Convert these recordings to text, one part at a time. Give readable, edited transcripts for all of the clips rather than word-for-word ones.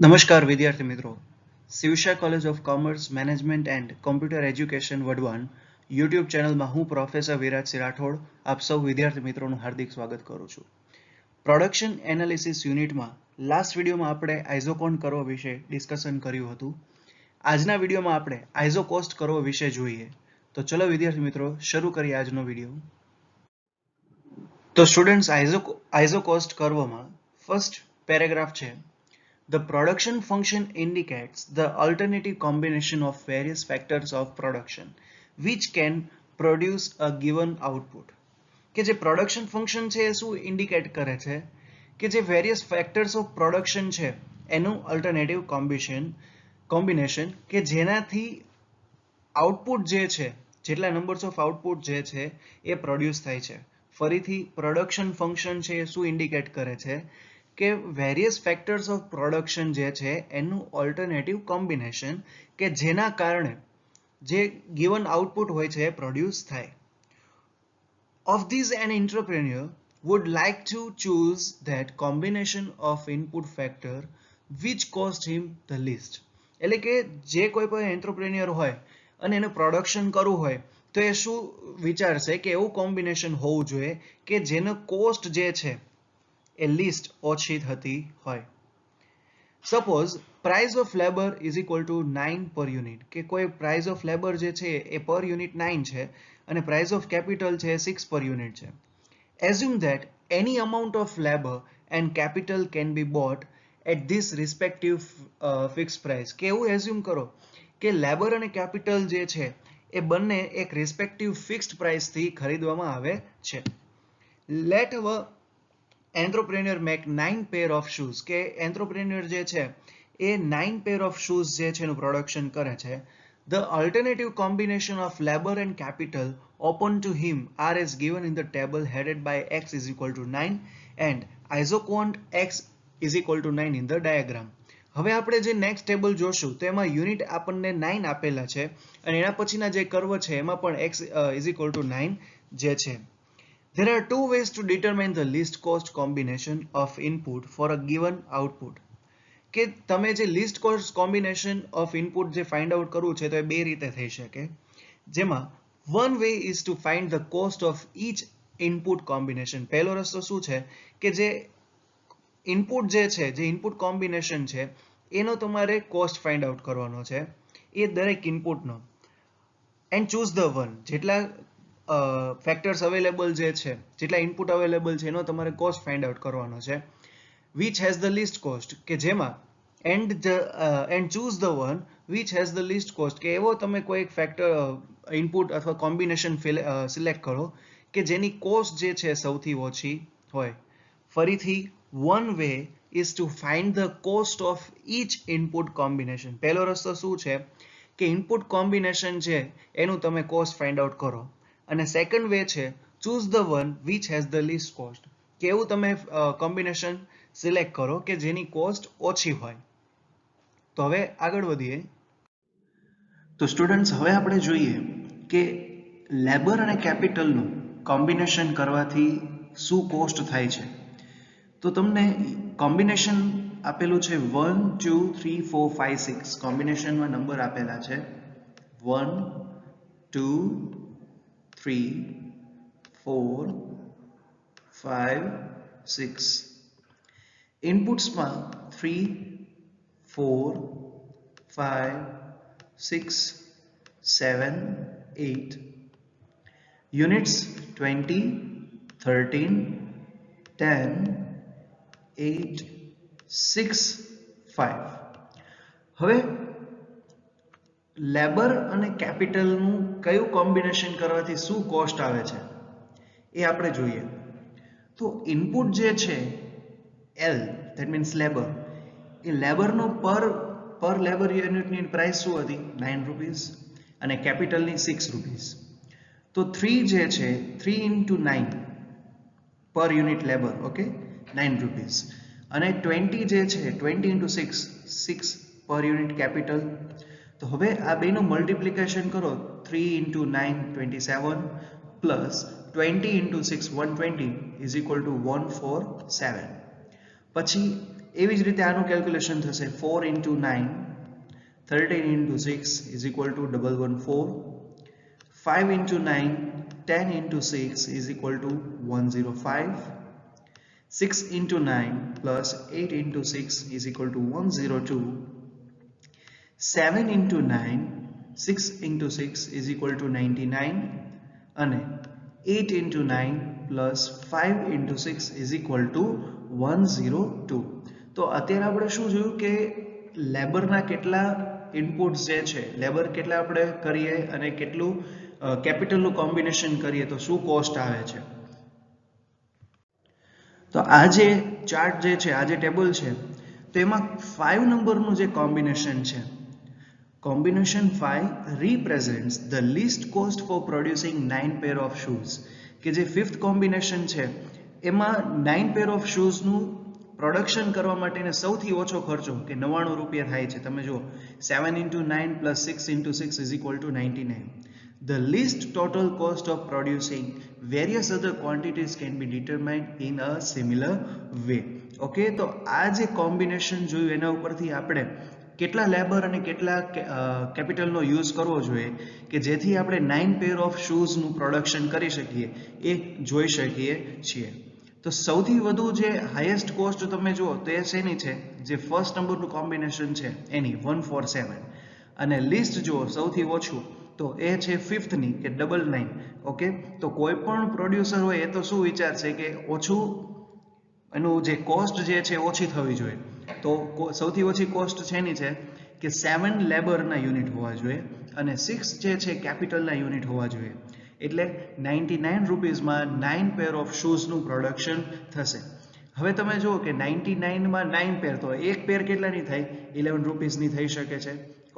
નમસ્કાર વિદ્યાર્થી મિત્રો, Shivsha college of commerce management and computer education Wadhwan YouTube ચેનલમાં હું પ્રોફેસર વિરાજસિંહ રાઠોડ આપ સૌ વિદ્યાર્થી મિત્રોનું હાર્દિક સ્વાગત કરું છું. પ્રોડક્શન એનાલિસિસ યુનિટમાં લાસ્ટ વિડીયોમાં આપણે આઇઝોકોન કર્વ વિશે ડિસ્કશન કર્યું હતું. આજના વિડીયોમાં આપણે આઇઝો કોસ્ટ કર્વ વિશે જોઈએ. તો ચલો વિદ્યાર્થી મિત્રો શરૂ કરીએ આજનો વિડીયો. તો students Eizo cost કર્વમાં first paragraph છે. The production function indicates the alternative combination of various factors of production which can produce a given output. કે જે પ્રોડક્શન ફંક્શન છે એ શું ઇન્ડિકેટ કરે છે કે જે વેરિયસ ફેક્ટર્સ ઓફ પ્રોડક્શન છે એનું અલ્ટરનેટિવ કોમ્બિનેશન કે જેનાથી આઉટપુટ જે છે જેટલા નંબર્સ ઓફ આઉટપુટ જે છે એ પ્રોડ્યુસ થાય છે. ફરીથી પ્રોડક્શન ફંક્શન છે એ શું ઇન્ડિકેટ કરે છે કે વેરિયસ ફેક્ટર્સ ઓફ પ્રોડક્શન જે છે એનું ઓલ્ટરનેટિવ કોમ્બિનેશન કે જેના કારણે જે ગિવન આઉટપુટ હોય છે એ પ્રોડ્યુસ થાય. Of these, an entrepreneur would like to choose that combination of input factor which cost him the least. એટલે કે જે કોઈ પણ એન્ટરપ્રેન્યોર હોય અને એનું પ્રોડક્શન કરવું હોય તો એ શું વિચારશે કે એવું કોમ્બિનેશન હોવું જોઈએ કે જેનો કોસ્ટ જે છે એ લિસ્ટ ઓછી થતી હોય. Suppose price of labour is equal to 9 પર યુનિટ, કે કોઈ પ્રાઇસ ઓફ લેબર જે છે એ પર યુનિટ 9 છે અને પ્રાઇસ ઓફ કેપિટલ છે 6 પર યુનિટ છે. Assume that any amount of labour and capital can be bought at this respective fix price. કે એવું એઝ્યુમ કરો કે લેબર અને કેપિટલ જે છે એ બંને એક રિસ્પેક્ટિવ ફિક્સ્ડ પ્રાઇસથી ખરીદવામાં આવે છે. લેટ હવે entrepreneur make 9 pair of shoes, કે એન્ટરપ્રેન્યોર જે છે એ 9 પેર ઓફ શૂઝ જે છે એનું પ્રોડક્શન કરે છે. The alternative combination of labor and capital open to him are as given in the table headed by x is equal to 9 and isoquant x is equal to 9 in the diagram. હવે આપણે જે next table જોશું તો એમાં unit આપણને 9 આપેલા છે અને એના પછીના જે કર્વ છે એમાં પણ x is equal to 9 જે છે. There are two ways to determine the least cost combination of input for a given output. કે તમે જે least cost combination of input જે ફાઇન્ડ આઉટ કરવું છે તો એ બે રીતે થઈ શકે. જેમાં one way is to find the cost of each input combination. પહેલો રસ્તો શું છે કે જે ઇનપુટ જે છે જે ઇનપુટ કોમ્બિનેશન છે એનો તમારે કોસ્ટ ફાઇન્ડ આઉટ કરવાનો છે એ દરેક ઇનપુટનો. એન્ડ ચૂઝ ધ વન, જેટલા ફેક્ટર્સ અવેલેબલ જે છે જેટલા ઇનપુટ અવેલેબલ છે એનો તમારે કોસ્ટ ફાઇન્ડ આઉટ કરવાનો છે. which has the least cost, કે જેમાં and choose the one which has the least cost, કે એવો તમે કોઈ એક ફેક્ટર ઇનપુટ અથવા કોમ્બિનેશન સિલેક્ટ કરો કે જેની કોસ્ટ જે છે સૌથી ઓછી હોય. ફરીથી one way is to find the cost of each input combination. પહેલો રસ્તો શું છે કે ઇનપુટ કોમ્બિનેશન છે એનું તમે કોસ્ટ ફાઇન્ડ આઉટ કરો અને સેકન્ડ વે છે choose the one which has the least cost, કે એવું તમે કોમ્બિનેશન સિલેક્ટ કરો કે જેની કોસ્ટ ઓછી હોય. તો હવે આગળ વધીએ. તો સ્ટુડન્ટ્સ હવે આપણે જોઈએ કે લેબર અને કેપિટલનું કોમ્બિનેશન કરવાથી શું કોસ્ટ થાય છે. તો તમને કોમ્બિનેશન આપેલું છે 1 2 3 4 5 6. કોમ્બિનેશનમાં નંબર આપેલા છે 1 2 3 4 5 6. ઇનપુટ્સમાં 3 4 5 6 7 8. યુનિટ્સ 20 13 10 8 6 5. હવે લેબર અને કેપિટલનું કયું કોમ્બિનેશન કરવાથી શું કોસ્ટ આવે છે એ આપણે જોઈએ. તો ઇનપુટ જે છે L, that means labor, એ લેબરનો પર લેબર યુનિટની પ્રાઇસ શું હતી 9 રૂપીસ અને કેપિટલની 6 રૂપીસ. તો 3 જે છે 3 into 9 પર યુનિટ લેબર, ઓકે 9 રૂપીસ, અને 20 જે છે 20 into 6 6 પર યુનિટ કેપિટલ. તો હવે આ બેનું મલ્ટિપ્લિકેશન કરો 3 into 9 27 plus 20 into 6 120 is equal to 147. પછી એવી જ રીતે આનું કેલ્ક્યુલેશન થશે 4 into 9, 13 into 6 is equal to 114, 5 into 9, 10 into 6 is equal to 105, 6 into 9 plus 8 into 6 is equal to 102, 7 into 9, 6 into 6 is equal to 99 અને 8 into 9 plus 5 into 6 is equal to 102. તો અત્યારે આપણે શું જોયું કે લેબરના કેટલા ઇનપુટ્સ જે છે, લેબર કેટલા આપણે કરીએ અને કેટલું કેપિટલનું કોમ્બિનેશન કરીએ તો શું કોસ્ટ આવે છે. તો આ જે ચાર્ટ જે છે, આ જે ટેબલ છે, તો એમાં 5 નંબરનું જે કોમ્બિનેશન છે, combination 5 represents the least cost for producing 9 pair of shoes. કે જે ફિફ્થ કોમ્બિનેશન છે એમાં 9 પેર ઓફ શૂઝનું પ્રોડક્શન કરવા માટેને સૌથી ઓછો ખર્ચો કે 99 રૂપિયા થાય છે. તમે જુઓ 7 into 9 plus 6 into 6 is equal to 99. The least total cost of producing various other quantities can be determined in a similar way. Okay, તો આ જે કોમ્બિનેશન જોયું એના ઉપરથી આપણે કેટલા લેબર અને કેટલા કેપિટલનો યુઝ કરવો જોઈએ કે જેથી આપણે 9 પેર ઓફ શૂઝનું પ્રોડક્શન કરી શકીએ એ જોઈ શકીએ છીએ. તો સૌથી વધુ જે હાઈએસ્ટ કોસ્ટ તમે જુઓ તો એ શેની છે, જે ફર્સ્ટ નંબરનું કોમ્બિનેશન છે એની 147, અને લિસ્ટ જુઓ સૌથી ઓછું તો એ છે ફિફ્થની કે 99. ઓકે, તો કોઈ પણ પ્રોડ્યુસર હોય એ તો શું વિચારશે કે ઓછું એનું જે કોસ્ટ જે છે ઓછી થવી જોઈએ. તો સૌથી ઓછી કોસ્ટ છે એની છે કે 7 લેબરના યુનિટ હોવા જોઈએ અને 6 જે છે કેપિટલના યુનિટ હોવા જોઈએ. એટલે 99 રૂપીઝમાં 9 પેર ઓફ શૂઝનું પ્રોડક્શન થશે. હવે તમે જુઓ કે 99માં 9 પેર, તો એક પેર કેટલાની થાય, 11 રૂપીઝની થઈ શકે છે.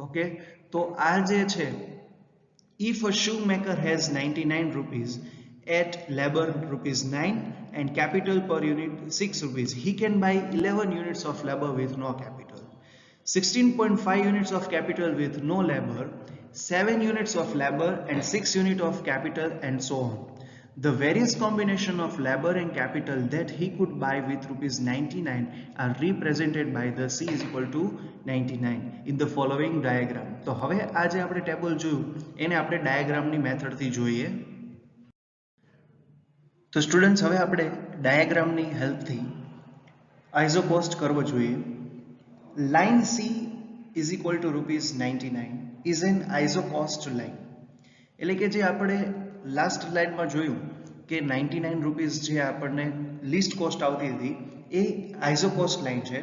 ઓકે, તો આ જે છે, if a shoemaker has 99 rupees at labor rupees 9 and capital per unit 6 rupees, he can buy 11 units of labor with no capital, 16.5 units of capital with no labor, 7 units of labor and 6 units of capital, and so on. The various combination of labor and capital that he could buy with rupees 99 are represented by the C is equal to 99 in the following diagram. તો હવે આ જે આપણે table જોયું એને આપણે ડાયાગ્રામની મેથડથી જોઈએ. તો સ્ટુડન્ટ્સ હવે આપણે ડાયાગ્રામની હેલ્પથી આઈઝો કોસ્ટ કરવો જોઈએ. Line C is equal to rupees 99 is an ISO cost line. એટલે કે જે આપણે લાસ્ટ સ્લાઇડમાં જોયું કે 99 રૂપીઝ જે આપણને લિસ્ટ કોસ્ટ આવતી હતી એ આઈઝો કોસ્ટ લાઇન છે.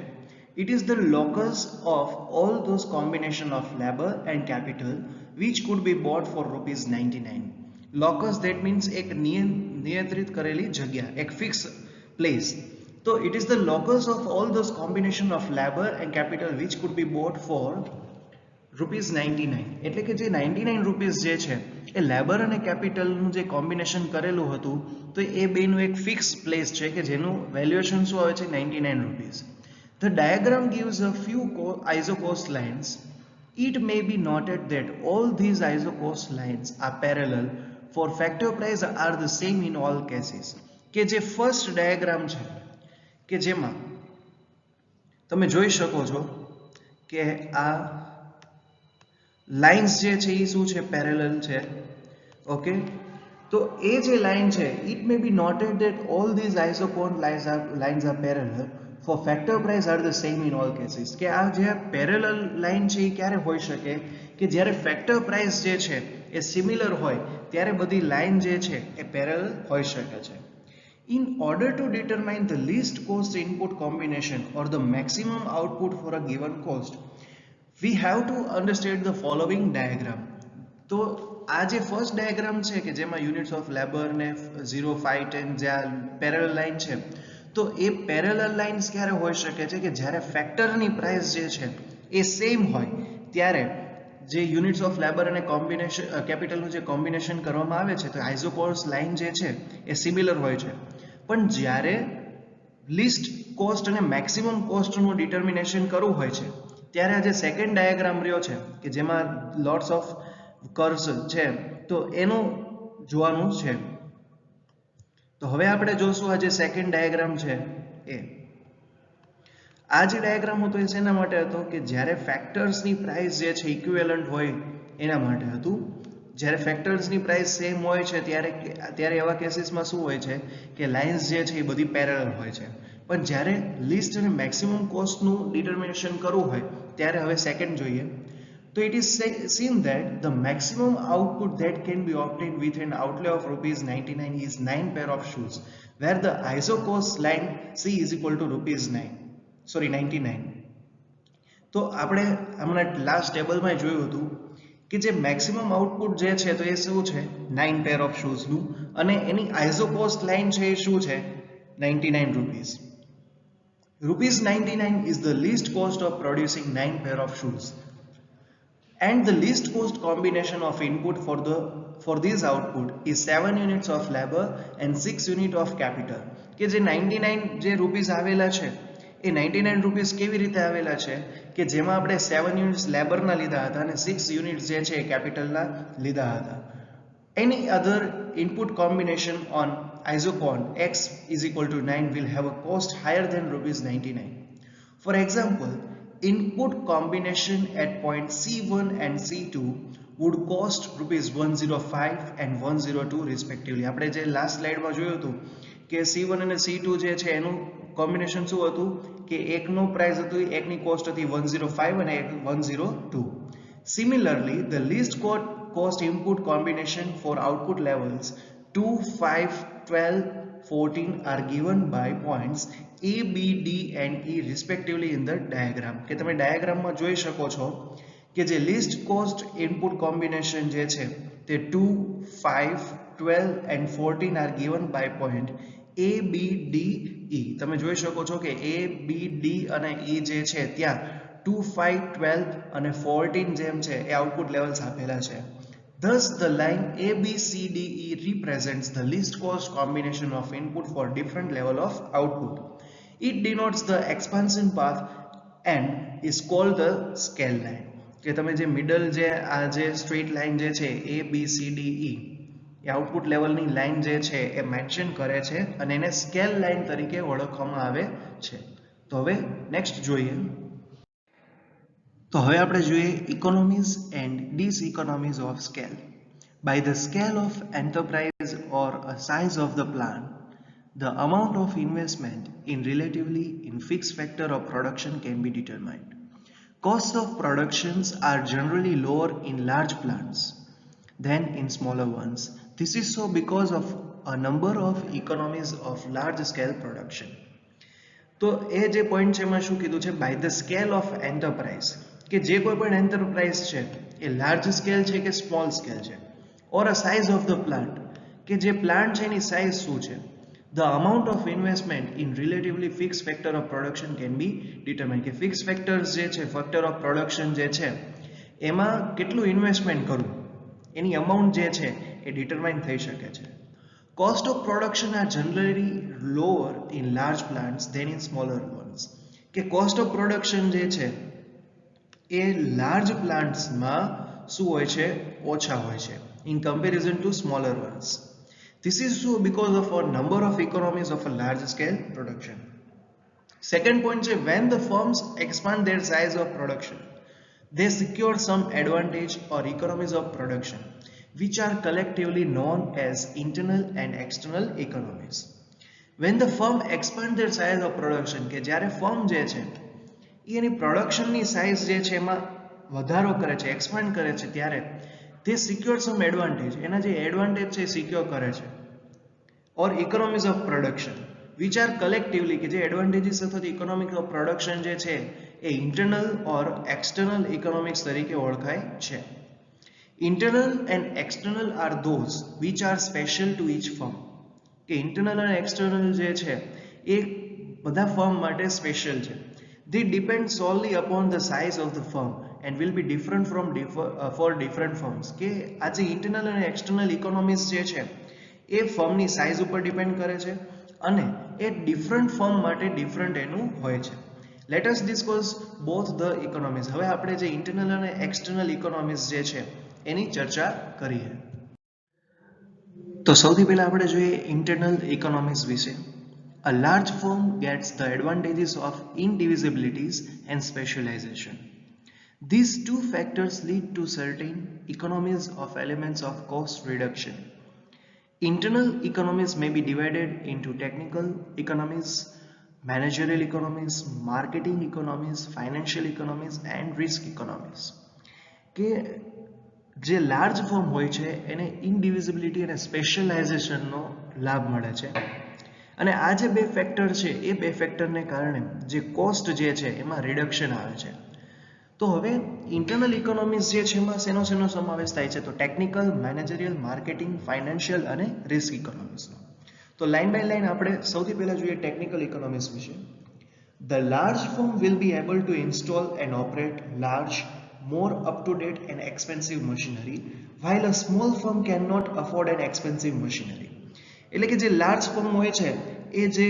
It is the locus of all those combination of labor and capital which could be bought for rupees 99. Locus that means એક નિયંત્રિત કરેલી જગ્યા, એક fix place. So it is the locus of all those combination of labor and capital which could be bought for rupees 99. એટલે કે જે 99 rupees જે છે એ લેબર અને કેપિટલનું જે કોમ્બિનેશન કરેલું હતું તો એ બેનું એક ફિક્સ પ્લેસ છે કે જેનું વેલ્યુએશન શું આવે છે, 99 rupees. The diagram gives a few ISO cost lines. It may be noted that all these ISO cost lines are parallel for factor price are the same in all cases. કે જે first diagram છે કે જેમાં તમે જોઈ શકો છો કે આ લાઇન્સ જે છે એ શું છે, પેરેલલ છે. ઓકે, તો એ જે લાઇન છે, it may be noted that all these isocost lines are parallel for factor price are the same in all cases. કે આ જે પેરેલલ લાઇન છે એ ક્યારે હોઈ શકે કે જ્યારે ફેક્ટર પ્રાઇસ જે છે એ સિમિલર હોય ત્યારે બધી લાઇન જે છે એ પેરેલલ હોઈ શકે છે. In order to determine the least cost input combination or the maximum output for a given cost, we have to understand the following diagram. તો આ જે ફર્સ્ટ ડાયાગ્રામ છે કે જેમાં યુનિટ્સ ઓફ લેબર ને 0, 5, 10 જે આ પેરેલલ લાઇન છે, તો એ પેરેલલ લાઇન્સ ક્યારે હોઈ શકે છે કે જ્યારે ફેક્ટરની પ્રાઇસ જે છે એ સેમ હોય ત્યારે જે યુનિટ્સ ઓફ લેબર અને કોમ્બિનેશન કેપિટલનું જે કોમ્બિનેશન કરવામાં આવે છે તો આઈઝો કોસ્ટ લાઇન જે છે એ સિમિલર હોય છે. પણ જ્યારે લિસ્ટ કોસ્ટ અને મેક્સિમમ કોસ્ટનું ડિટર્મિનેશન કરવું હોય છે ત્યારે આ જે સેકન્ડ ડાયાગ્રામ રહ્યો છે કે જેમાં લોટ્સ ઓફ કર્વ્સ છે તો એનું જોવાનું છે. તો હવે આપણે જોશું આ જે સેકન્ડ ડાયાગ્રામ છે એ આ જે ડાયાગ્રામ હતો એ શેના માટે હતો કે જ્યારે ફેક્ટર્સની પ્રાઇસ જે છે ઇક્વિવેલન્ટ હોય એના માટે હતું. જ્યારે ફેક્ટર્સની પ્રાઇસ સેમ હોય છે ત્યારે એવા કેસીસમાં શું હોય છે કે લાઇન્સ જે છે એ બધી પેરેલલ હોય છે. પણ જ્યારે લિસ્ટ અને મેક્સિમમ કોસ્ટનું ડિટર્મિનેશન કરવું હોય ત્યારે હવે સેકન્ડ જોઈએ. તો it is seen that the maximum output that can be obtained with an outlay of ₹99 is 9 pair of shoes, where the ISO cost line C is equal to ₹99. તો આપણે હમણાં last ટેબલમાં જોયું હતું કે જે મેક્સિમમ આઉટપુટ જે છે તો એ શું છે 9 પેર ઓફ શૂઝનું, અને એની આઈઝો કોસ્ટ લાઇન છે એ શું છે ₹99. ₹99 is the least cost of producing 9 pair of shoes, and the least cost combination of input for this output is 7 units of labor and 6 unit of capital. કે જે 99 જે rupees આવેલા છે એ 99 rupees કેવી રીતે આવેલા છે કે જેમાં આપણે 7 યુનિટ્સ લેબરના લીધા હતા અને 6 યુનિટ્સ જે છે એ કેપિટલના લીધા હતા. Any other input combination on isocon x is equal to 9 will have a cost higher than ₹99. For example, input combination at point C1 and C2 would cost ₹105 and 102 respectively. આપણે જે last સ્લાઇડમાં જોયું હતું કે C1 અને C2 જે છે એનું કોમ્બિનેશન શું હતું કે એકનો પ્રાઇસ હતું એકની કોસ્ટ હતી 105 અને 102. Similarly, the least cost input combination for output levels 2, 5, 12, 14 are given by points A, B, D and E respectively in the diagram. કે તમે ડાયાગ્રામમાં જોઈ શકો છો કે જે લીસ્ટ કોસ્ટ ઇનપુટ કોમ્બિનેશન જે છે તે 2, 5, 12 and 14 are given by point A, B, D, E. તમે જોઈ શકો છો કે A, B, D અને E જે છે ત્યાં 2, 5, 12 અને 14 જેમ છે એ આઉટપુટ લેવલ્સ આપેલા છે. Thus, the line ABCDE represents the least cost combination of input for different level of output. It denotes the expansion path and is called the scale line. કે તમે જે મિડલ જે આ જે સ્ટ્રેટ લાઇન જે છે ABCDE એ output લેવલની line જે છે એ મેન્શન કરે છે અને એને સ્કેલ લાઇન તરીકે ઓળખવામાં આવે છે. તો હવે નેક્સ્ટ જોઈએ. તો હવે આપણે જોઈએ economies and diseconomies of scale. By the scale of enterprise or a size of the plant, the amount of investment in relatively in fixed factor of production can be determined. Costs of productions are generally lower in large plants than in smaller ones. This is so because of a number of economies of large scale production. તો એ જે point છે એમાં શું કીધું છે by the scale of enterprise, કે જે કોઈ પણ એન્ટરપ્રાઇઝ છે એ લાર્જ સ્કેલ છે કે સ્મોલ સ્કેલ છે, ઓર અ સાઇઝ ઓફ ધ પ્લાન્ટ કે જે પ્લાન્ટ છે એની સાઇઝ શું છે. The amount of investment in relatively fixed factor of production can be determined. કે ફિક્સ ફેક્ટર્સ જે છે ફેક્ટર ઓફ પ્રોડક્શન જે છે એમાં કેટલું ઇન્વેસ્ટમેન્ટ કરવું એની અમાઉન્ટ જે છે એ ડિટરમાઇન થઈ શકે છે. Cost of production are generally lower in large plants than in smaller ones. કે cost of production જે છે એ લાર્જ પ્લાન્ટ્સમાં શું હોય છે ઓછા હોય છે in comparison to smaller ones. This is so because of a number of economies of a large scale production. Second point is when the firms expand their size of production, they secure some advantage or economies of production which are collectively known as internal and external economies. When the firm expand their size of production, કે જ્યારે firm જે છે એની પ્રોડક્શનની size જે છે એમાં વધારો કરે છે એક્સપાન્ડ કરે છે ત્યારે they secure some advantage, એના જે એડવાન્ટેજ છે સિક્યોર કરે છે, or economies of production which are collectively કે જે એડવાન્ટેજીસ અથવા ઇકોનોમિક ઓફ પ્રોડક્શન જે છે એ ઇન્ટરનલ ઓર એક્સટર્નલ ઇકોનોમિક્સ તરીકે ઓળખાય છે. Internal and external are those which are special to each firm. કે ઇન્ટરનલ અને એક્સટર્નલ જે છે એ બધા ફર્મ માટે સ્પેશિયલ છે. They depend solely upon the size of the firm and will be different for different firms. કે આ જે ઇન્ટરનલ અને એક્સટર્નલ ઇકોનોમિક્સ જે છે એ ફર્મની સાઇઝ ઉપર ડિપેન્ડ કરે છે અને એ ડિફરન્ટ ફર્મ માટે ડિફરન્ટ એનું હોય છે. Let us discuss both the economics. હવે આપણે જે ઇન્ટરનલ અને એક્સટર્નલ ઇકોનોમિક્સ જે છે એની ચર્ચા કરીએ. તો સૌથી પહેલા આપણે જોઈએ ઇન્ટરનલ ઇકોનોમિક્સ વિશે. A large firm gets the advantages of indivisibilities and specialization. These two factors lead to certain economies of elements of cost reduction. Internal economies may be divided into technical economies, managerial economies, marketing economies, financial economies and risk economies. કે જે large firm હોય છે એને ઇનડિવિઝિબિલિટી અને સ્પેશિયલાઇઝેશનનો લાભ મળે છે અને આ જે બે ફેક્ટર છે એ બે ફેક્ટરને કારણે જે કોસ્ટ જે છે એમાં રિડક્શન આવે છે. તો હવે ઇન્ટરનલ ઇકોનોમિક્સ જે છે એમાં શેનો સમાવેશ થાય છે તો ટેકનિકલ, મેનેજરિયલ, માર્કેટિંગ, ફાઇનાન્શિયલ અને રિસ્ક ઇકોનોમિક્સનો. તો લાઇન બાય લાઇન આપણે સૌથી પહેલા જોઈએ ટેકનિકલ ઇકોનોમિક્સ વિશે. The large firm will be able to install and operate large, more up-to-date and expensive machinery, while a small firm cannot afford an expensive machinery. એટલે કે જે large firm હોય છે એ જે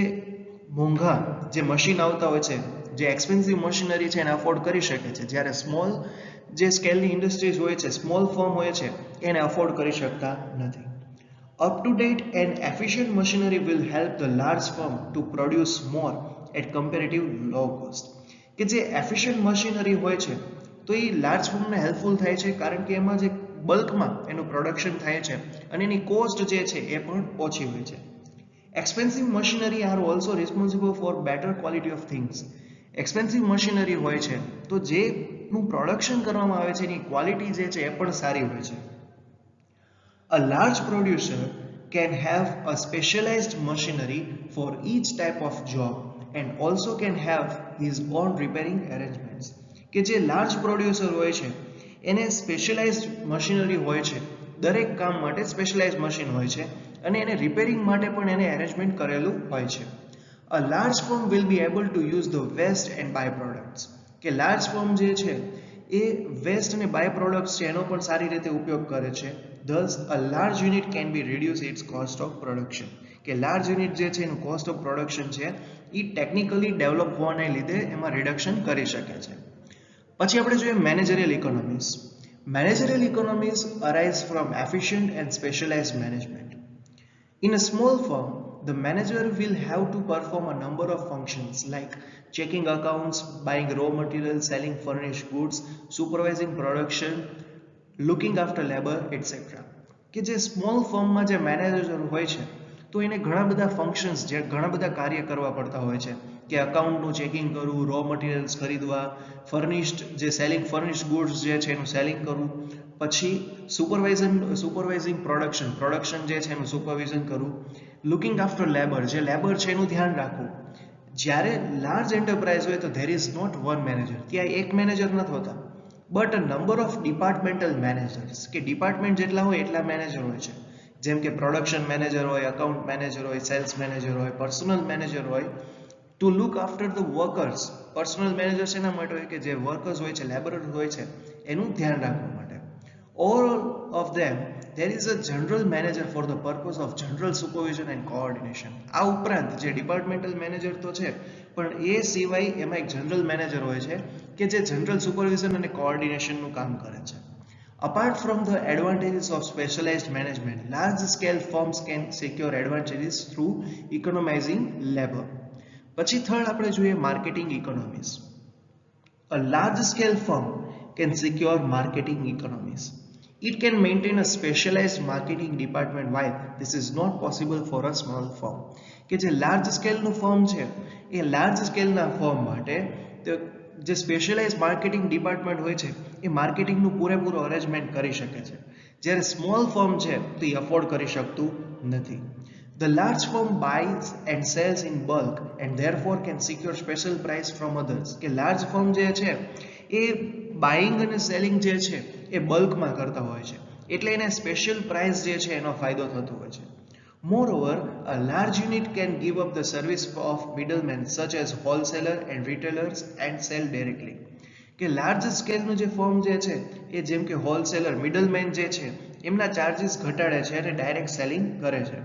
મોંઘા જે મશીન આવતા હોય છે, જે એક્સપેન્સિવ મશીનરી છે એને અફોર્ડ કરી શકે છે, જ્યારે સ્મોલ જે સ્કેલની ઇન્ડસ્ટ્રીઝ હોય છે, સ્મોલ ફર્મ હોય છે એને અફોર્ડ કરી શકતા નથી. Up-to-date and efficient machinery will help the large firm to produce more at comparative low cost. કે જે એફિશિયન્ટ મશીનરી હોય છે તો એ લાર્જ ફર્મને હેલ્પફુલ થાય છે કારણ કે એમાં જે બલ્કમાં એનું પ્રોડક્શન થાય છે અને એની કોસ્ટ જે છે એ પણ ઓછી હોય છે. Expensive machinery are also responsible for better quality of things. Expensive machinery હોય છે તો જેનું પ્રોડક્શન કરવામાં આવે છે એની ક્વોલિટી જે છે એ પણ સારી હોય છે. A large producer can have a specialized machinery for each type of job and also can have his own repairing arrangements. કે જે લાર્જ પ્રોડ્યુસર હોય છે એને સ્પેશિયલાઇઝ્ડ મશીનરી હોય છે, દરેક કામ માટે સ્પેશિયલાઇઝ્ડ મશીન હોય છે અને એને રિપેરિંગ માટે પણ એને એરેન્જમેન્ટ કરેલું હોય છે. A large firm will be able to use the waste and byproducts. કે લાર્જ ફર્મ જે છે એ વેસ્ટ અને બાય પ્રોડક્ટ્સ છે એનો પણ સારી રીતે ઉપયોગ કરે છે. Thus, a large unit can be reduce its cost of production. કે લાર્જ યુનિટ જે છે એનું કોસ્ટ ઓફ પ્રોડક્શન છે એ ટેકનિકલી ડેવલપ હોવાને લીધે એમાં રિડક્શન કરી શકે છે. પછી આપણે જોઈએ managerial economics. Managerial economics arise from efficient and specialized management. In a small firm, the manager will have to perform a number of functions like checking accounts, buying raw materials, selling furnished goods, supervising production, looking after labor, etc. કે જે small ફર્મમાં જે manager હોય છે તો એને ઘણા બધા functions જે ઘણા બધા કાર્ય કરવા પડતા હોય છે કે અકાઉન્ટનું ચેકિંગ કરવું, રો મટીરિયલ્સ ખરીદવા, ફર્નિશ્ડ જે સેલિંગ ફર્નિશ્ડ ગુડ્સ જે છે એનું સેલિંગ કરવું, પછી સુપરવાઇઝિંગ પ્રોડક્શન જે છે એનું સુપરવિઝન કરવું, લુકિંગ આફ્ટર લેબર જે લેબર છે એનું ધ્યાન રાખવું. જ્યારે લાર્જ એન્ટરપ્રાઇઝ હોય તો there is not one manager, ત્યાં એક મેનેજર નથી હોતા, but a number of departmental managers કે ડિપાર્ટમેન્ટ જેટલા હોય એટલા મેનેજર હોય છે. જેમ કે પ્રોડક્શન મેનેજર હોય, અકાઉન્ટ મેનેજર હોય, સેલ્સ મેનેજર હોય, પર્સનલ મેનેજર હોય. To look after the workers, personal manager શેના માટે હોય કે જે વર્કર્સ હોય છે, લેબરર્સ હોય છે એનું ધ્યાન રાખવા માટે. All of them, there is a general manager for the purpose of general supervision and coordination. આ ઉપરાંત જે ડિપાર્ટમેન્ટલ મેનેજર તો છે પણ એ સિવાય એમાં એક જનરલ મેનેજર હોય છે કે જે જનરલ સુપરવિઝન અને કોઓર્ડિનેશનનું કામ કરે છે. Apart from the advantages of specialized management, large scale firms can secure advantages through economizing labor. પછી થર્ડ આપણે જોઈએ marketing economics. A large scale firm can secure marketing economies. It can maintain a specialized marketing department while this is not possible for a small firm. કે જે large સ્કેલનું firm છે એ large સ્કેલના firm માટે જે specialise marketing department હોય છે એ માર્કેટિંગનું પૂરેપૂરું arrangement કરી શકે છે, જ્યારે સ્મોલ ફર્મ છે તો એ અફોર્ડ કરી શકતું નથી. The large firm buys and sells in bulk and therefore can secure special price from others. કે લાર્જ ફર્મ જે છે એ બાઇંગ અને સેલિંગ જે છે એ બલ્કમાં કરતા હોય છે એટલે એને સ્પેશિયલ પ્રાઇસ જે છે એનો ફાયદો થતો હોય છે. Moreover, a large unit can give up the service of middlemen such as wholesaler and retailers and sell directly. કે લાર્જ સ્કેલનું જે ફર્મ જે છે એ જેમ કે હોલસેલર, મિડલમેન જે છે એમના ચાર્જીસ ઘટાડે છે અને ડાયરેક્ટ સેલિંગ કરે છે.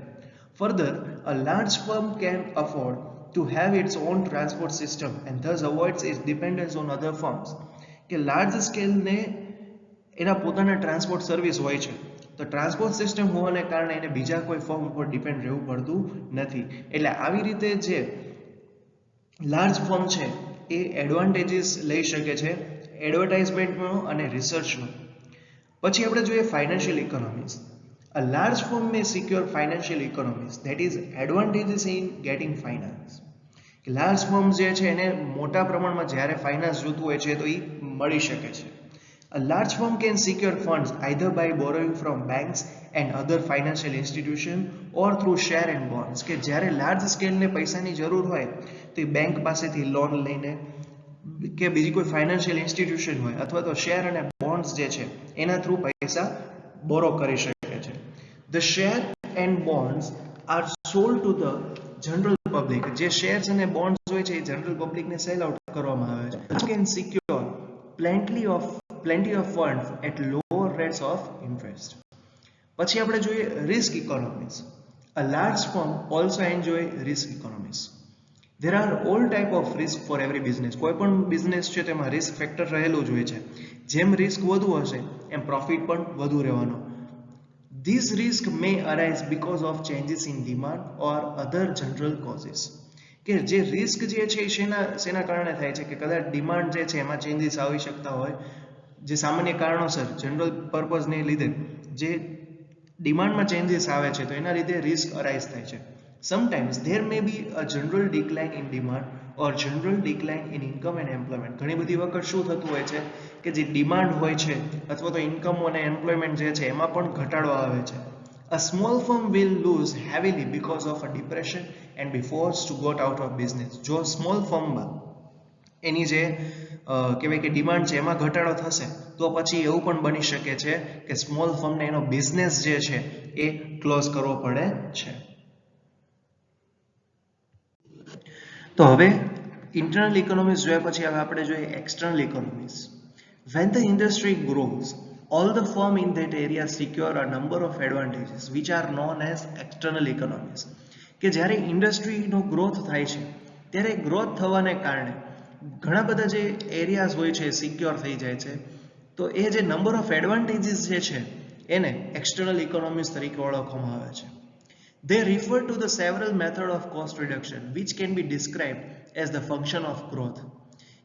Further, a large firm can afford to have its own transport system and thus avoids its dependence on other firms. કે લાર્જ સ્કેલને એના પોતાના ટ્રાન્સપોર્ટ સર્વિસ હોય છે તો ટ્રાન્સપોર્ટ સિસ્ટમ હોવાને કારણે એને બીજા કોઈ ફર્મ ઉપર ડિપેન્ડ રહેવું પડતું નથી. એટલે આવી રીતે જે લાર્જ ફર્મ છે એ એડવાન્ટેજીસ લઈ શકે છે એડવર્ટાઇઝમેન્ટનો અને રિસર્ચનો. પછી આપણે જોઈએ financial economics. A large firm may secure financial economies, that is advantages in getting finance. Large firm જે છે એને મોટા પ્રમાણમાં જ્યારે ફાઇનાન્સ જોતું હોય છે તો એ મળી શકે છે. A large firm can secure funds either by borrowing from banks and other financial institutions or through share and bonds. કે જ્યારે લાર્જ સ્કેલને પૈસાની જરૂર હોય તો એ બેંક પાસેથી લોન લઈને કે બીજી કોઈ ફાઇનાન્શિયલ ઇન્સ્ટિટ્યુશન હોય અથવા તો શેર અને બોન્ડ્સ જે છે એના થ્રુ પૈસા બોરો કરી શકે છે. The share and bonds are sold to the general public. જે શેર્સ અને બોન્ડ્સ હોય છે એ જનરલ પબ્લિકને સેલ આઉટ કરવામાં આવે છે. You can secure plenty of funds at lower rates of interest. પછી આપણે જોઈએ risk economics. A large firm also enjoy risk economics. There are all type of risk for every business. કોઈ પણ business છે તેમાં રિસ્ક ફેક્ટર રહેલું જ હોય છે. જેમ રિસ્ક વધુ હશે એમ પ્રોફિટ પણ વધુ રહેવાનો. These risks may arise because of changes in demand or other general causes. કે જે રિસ્ક જે છે શેના કારણે થાય છે કે કદાચ ડિમાન્ડ જે છે એમાં ચેન્જીસ આવી શકતા હોય, જે સામાન્ય કારણોસર જનરલ પર્પઝને લીધે જે ડિમાન્ડમાં ચેન્જીસ આવે છે તો એના લીધે રિસ્ક અરાઇઝ થાય છે. Sometimes there may be a general decline in demand or general decline in income and employment. ઘણી બધી વખત શું થતું હોય છે કે જે ડિમાન્ડ હોય છે અથવા તો ઇન્કમ અને એમ્પ્લોયમેન્ટ જે છે એમાં પણ ઘટાડો આવે છે. A small firm will lose heavily because of a depression and be forced to go out of business. જો સ્મોલ ફર્મમાં એની જે કહેવાય કે ડિમાન્ડ છે એમાં ઘટાડો થશે તો પછી એવું પણ બની શકે છે કે સ્મોલ ફર્મને એનો બિઝનેસ જે છે એ ક્લોઝ કરવો પડે છે. તો હવે ઇન્ટરનલ ઇકોનોમિક્સ જોયા પછી હવે આપણે જોઈએ external economics. When the industry grows, all the firm in that area secure a number of advantages which are known as external economies. કે જ્યારે ઇન્ડસ્ટ્રીનો ગ્રોથ થાય છે ત્યારે ગ્રોથ થવાને કારણે ઘણા બધા જે એરિયાઝ હોય છે સિક્યોર થઈ જાય છે. તો એ જે નંબર ઓફ એડવાન્ટેજીસ જે છે એને એક્સટર્નલ ઇકોનોમિક્સ તરીકે ઓળખવામાં આવે છે. They refer to the several method of cost reduction which can be described as the function of growth.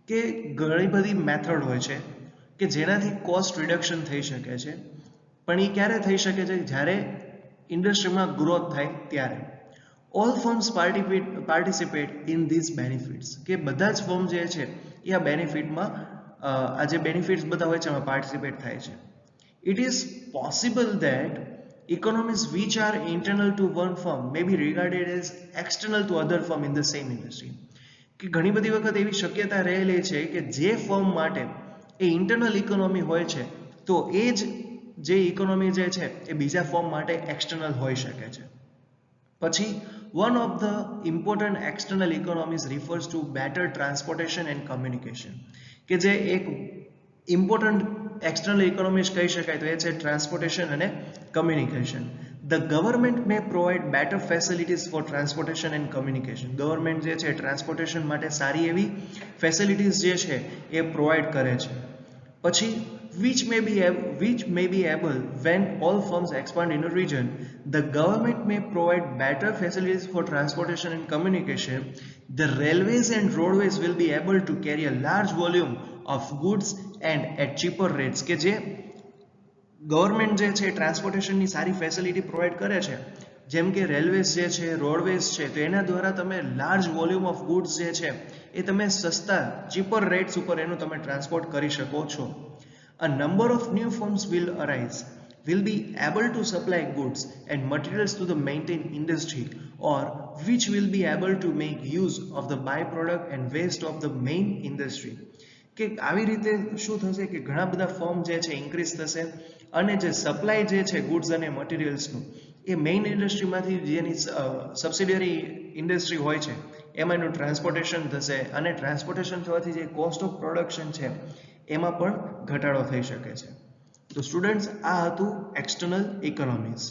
કે ઘણી બધી મેથડ હોય છે કે જેનાથી કોસ્ટ રિડક્શન થઈ શકે છે, પણ એ ક્યારે થઈ શકે છે જ્યારે ઇન્ડસ્ટ્રીમાં ગ્રોથ થાય ત્યારે. All firms participate in this benefits. કે બધા જ ફર્મ જે છે એ આ બેનિફિટમાં આ જે બેનિફિટ્સ બધા હોય છે એમાં પાર્ટિસિપેટ થાય છે. It is possible that economies which are internal to one firm may be regarded as external to other firm in the same industry. કે ઘણી બધી વખત એવી શક્યતા રહેલી છે કે જે ફર્મ માટે એ ઇન્ટરનલ ઇકોનોમી હોય છે તો એ જ જે ઇકોનોમી જે છે એ બીજા ફર્મ માટે એક્સટર્નલ હોઈ શકે છે. પછી one of the important external economies refers to better transportation and communication. કે જે એક ઇમ્પોર્ટન્ટ external economies કહી શકાય તો એ છે ટ્રાન્સપોર્ટેશન અને communication. The government may provide better facilities for transportation and communication. Government જે છે ટ્રાન્સપોર્ટેશન માટે સારી એવી ફેસિલિટીઝ જે છે એ પ્રોવાઈડ કરે છે. પછી which may be able when all firms expand in a region. The government may provide better facilities for transportation and communication. The railways and roadways will be able to carry a large volume of goods and at cheaper rates. કે જે government જે છે ટ્રાન્સપોર્ટેશનની સારી facility provide કરે છે, જેમ કે railways જે છે, રોડવેઝ છે, તો એના દ્વારા તમે લાર્જ વોલ્યુમ ઓફ ગુડ્સ જે છે એ તમે સસ્તા ચીપર રેટ્સ ઉપર એનું તમે ટ્રાન્સપોર્ટ કરી શકો છો. A number of new firms will be able to supply goods and materials to the maintained industry or which will be able to make use of the byproduct and waste of the main industry. કે આવી રીતે શું થશે કે ઘણા બધા firm જે છે ઇન્ક્રીઝ થશે અને જે સપ્લાય જે છે ગુડ્સ અને મટીરિયલ્સનું એ મેઇન ઇન્ડસ્ટ્રીમાંથી જેની સબસિડિયરી ઇન્ડસ્ટ્રી હોય છે એમાં એનું ટ્રાન્સપોર્ટેશન થશે અને ટ્રાન્સપોર્ટેશન થવાથી જે કોસ્ટ ઓફ પ્રોડક્શન છે એમાં પણ ઘટાડો થઈ શકે છે. તો સ્ટુડન્ટ્સ આ હતું એક્સટર્નલ ઇકોનોમિક્સ.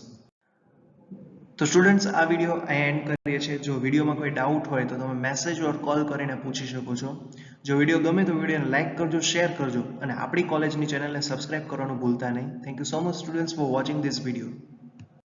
તો સ્ટુડન્ટ્સ આ વિડીયો અહીં એન્ડ કરીએ છીએ. જો વિડીયોમાં કોઈ ડાઉટ હોય તો તમે મેસેજ ઓર કોલ કરીને પૂછી શકો છો. જો વિડીયો ગમે તો વિડીયોને લાઇક કરજો, શેર કરજો અને આપણી કોલેજની ચેનલને સબસ્ક્રાઇબ કરવાનું ભૂલતા નહીં. Thank you so much students for watching this video.